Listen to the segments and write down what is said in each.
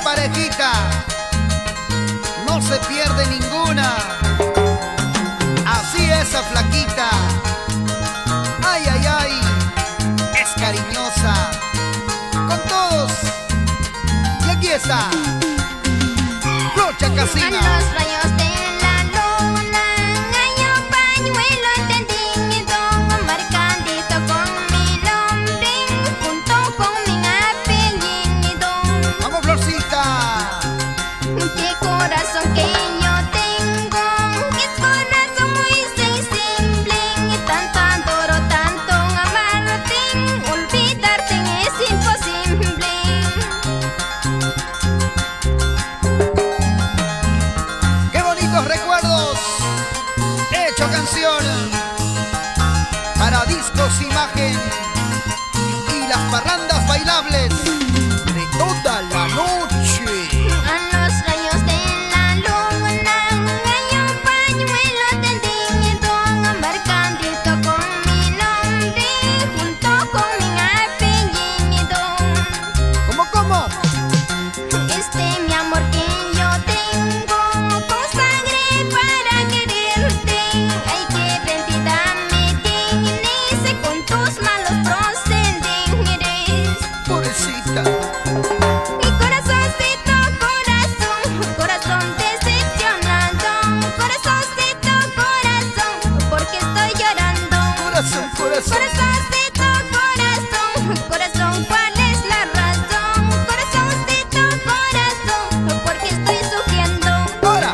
parejita no se pierde ninguna. Así esa flaquita, ay, ay, ay, es cariñosa con todos. Y aquí está Flor Chacacina. A los rayos de la luna hay un pañuelo tendido, marcadito con mi nombre, junto con mi apellido. Vamos, Florcita. Qué corazón que yo tengo, que es corazón muy sensible. Tanto adoro, tanto amarte, olvidarte es imposible. Qué bonitos recuerdos. Hecho canción para discos imagen y las parrandas bailables de toda la noche. A los rayos de la luna hay un pañuelo tendido, marcadito con mi nombre, junto con mi apellido. ¿Cómo? Mi amor que yo tengo, consagré para quererte. Ay, qué rendida me tienes con tus malos procederes. Pobrecita. Mi corazoncito, corazón decepcionado. Corazoncito, corazón, porque estoy llorando. Corazón. Corazoncito, corazón, ¿cuál es la razón? Corazoncito, corazón, porque estoy sufriendo. Ahora.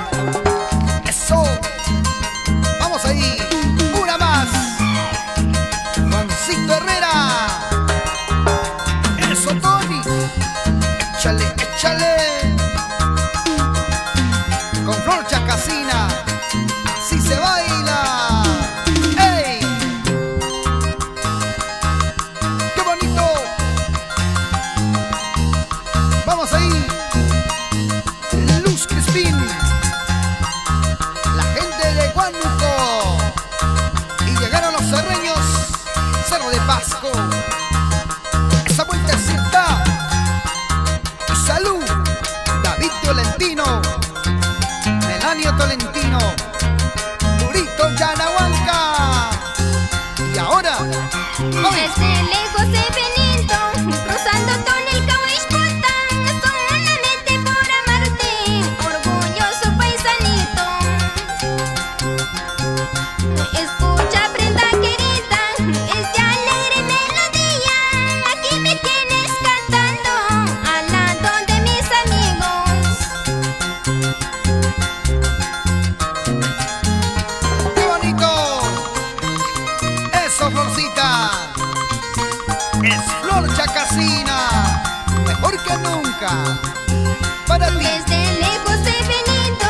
Eso. Vamos ahí. Una más. Juancito Herrera. Eso, Tony. Échale. Con Flor Chacacina. Así se baila. ¡Ey! ¡Qué bonito! Vamos ahí. Luz Crispín. La gente de Huánuco. Y llegaron los cerreños. Cerro de Pasco. Esa vueltecita. Salud. David Tolentino. Melanio Tolentino. Purito Yanahuanca. Y ahora. ¡vamos! Desde lejos he venido, cruzando todo el Cahuishpotán, solamente por amarte, orgulloso paisanito. Escucha, prenda querida, esta alegre melodía. Aquí me tienes cantando al lado de mis amigos. ¡Qué bonito! ¡Eso, Florcita! Es Flor Chacacina. Mejor que nunca. Para ti. Desde lejos he venido,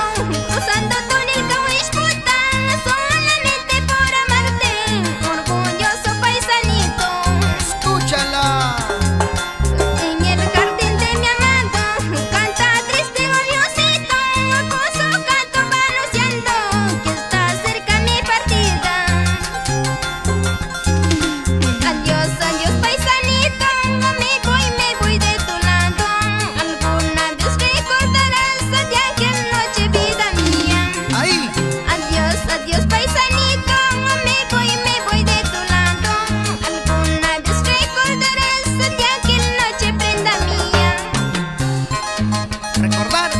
cruzando todo el Cahuishpotán, solamente por amarte, orgulloso paisanito. Escúchala. En el jardín de mi amado, canta triste Diosito, con su canto va anunciando que está cerca mi partida. Adiós, paisanito, me voy de tu lado. Alguna vez recordarás de aquella noche, vida mía. Ahí. Adiós, paisanito, me voy de tu lado. Alguna vez recordarás de aquella noche, prenda mía. Recordar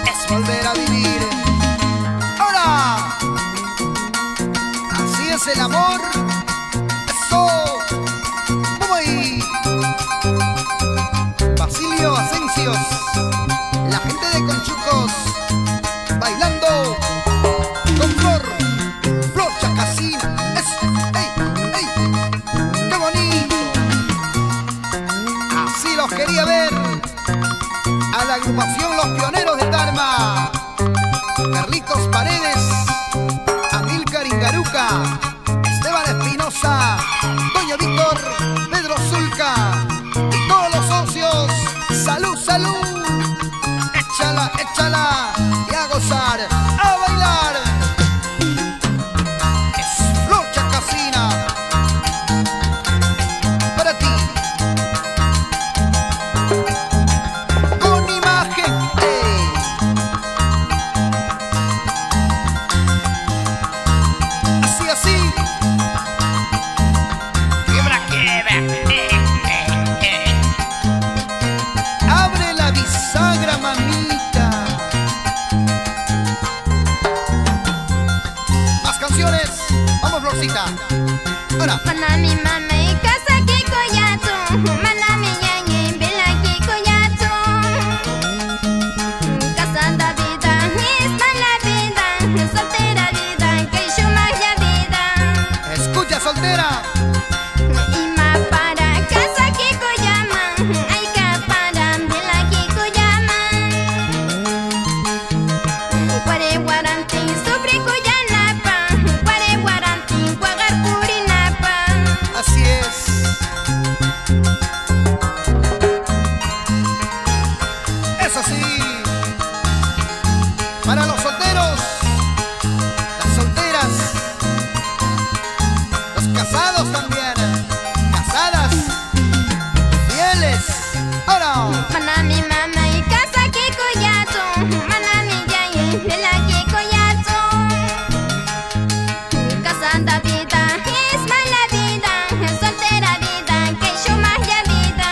es volver a vivir. ¡Ahora! Así es el amor. ¡Eso! ¡Vamos ahí! Basilio Asencios. La gente de Conchucos. Bailando con Flor Chacacina. ¡Ey! ¡Qué bonito! Así los quería ver. A la agrupación Los Pioneros de Tarma. Carlitos Paredes, Amílcar Ingaruca, Esteban Espinosa, Toño Víctor, Pedro Zulca y todos los socios. ¡Salud! Ahora. Manami mama y casa que coyato, manami yañe bela que coyato. Casada vida es mala vida, soltera vida que yo maya vida. Escucha, soltera. Y más para casa que coyama, ay para bela que coyama. Cuare guaranti sobre coyanapa, cuare guaranti guagar purinapa. Así es. Eso sí. Para los solteros, las solteras, los casados también, casadas, fieles. Ahora. Manami mama y casa que coyato, manami yaye bela que coyato. Casada vida es mala vida, soltera vida que yo maya vida.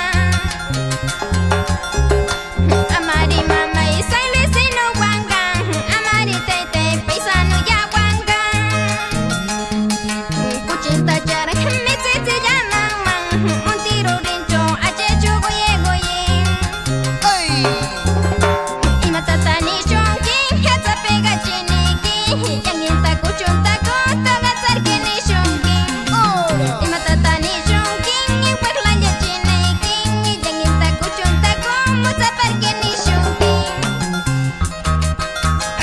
Amari mama y soy vecino guanga, amari tete paisano ya guanga. Cuchita char me tete llaman, un tiro rincho achecho goye goye. ¡Ay! Y matata ni shonki, hata pega chiniki, yang inta kuchunta kota gatar que ni shonki. Ahora. Y matata ni shonki, y parlanya chiniki, yang inta kuchunta como tapar que ni shonki.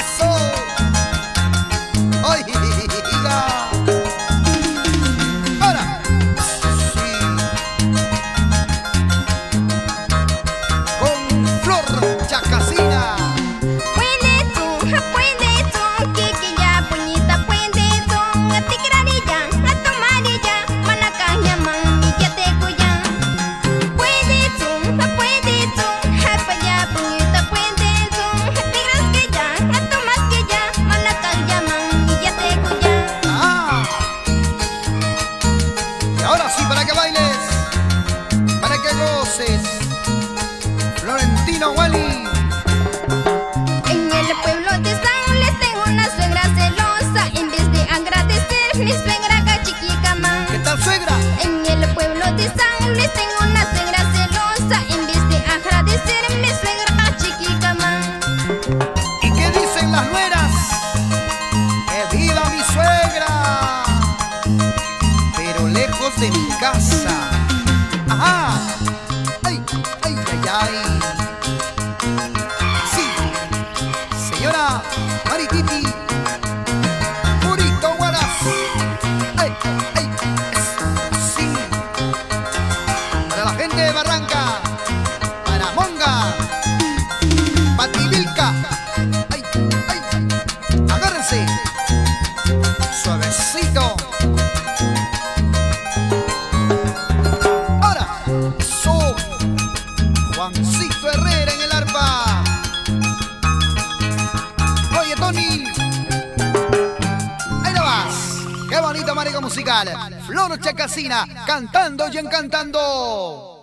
Eso. Oiga. Ahora. Sí. Con Flor Chacacina. Puede tú, kiki ya puñita puede tú, a tigrarilla, a tomarilla, manacaya man, y que te cuya. Puede tú, japa ya puñita puede tú, a tigras que ya, a tomas que ya, manacaya man, y que te cuya. Ah. Y ahora sí, para que bailes, para que goces. Florentino Wally. En el pueblo de San les tengo una suegra celosa, en vez de agradecer mi suegra cachiquica man. ¿Qué tal, suegra? En el pueblo de San Luis tengo una suegra celosa, en vez de agradecer mi suegra chiquica man. ¿Y qué dicen las nueras? ¡Que viva mi suegra! Pero lejos de mi casa. ¡Ajá! ¡Ay, ay, ay, ay! Sí, señora Marititi, Purito Guaras. ¡Ay, ay! Sí. Para la gente de Barranca, para Monga, Pativilca. ¡Ay, ay! Agárrense. Suavecito. Ahora. Eso. Juancito Herrera en el arpa. Oye, Tony. Ahí no vas. Qué bonito marico musical. Flor Chacacina cantando y encantando.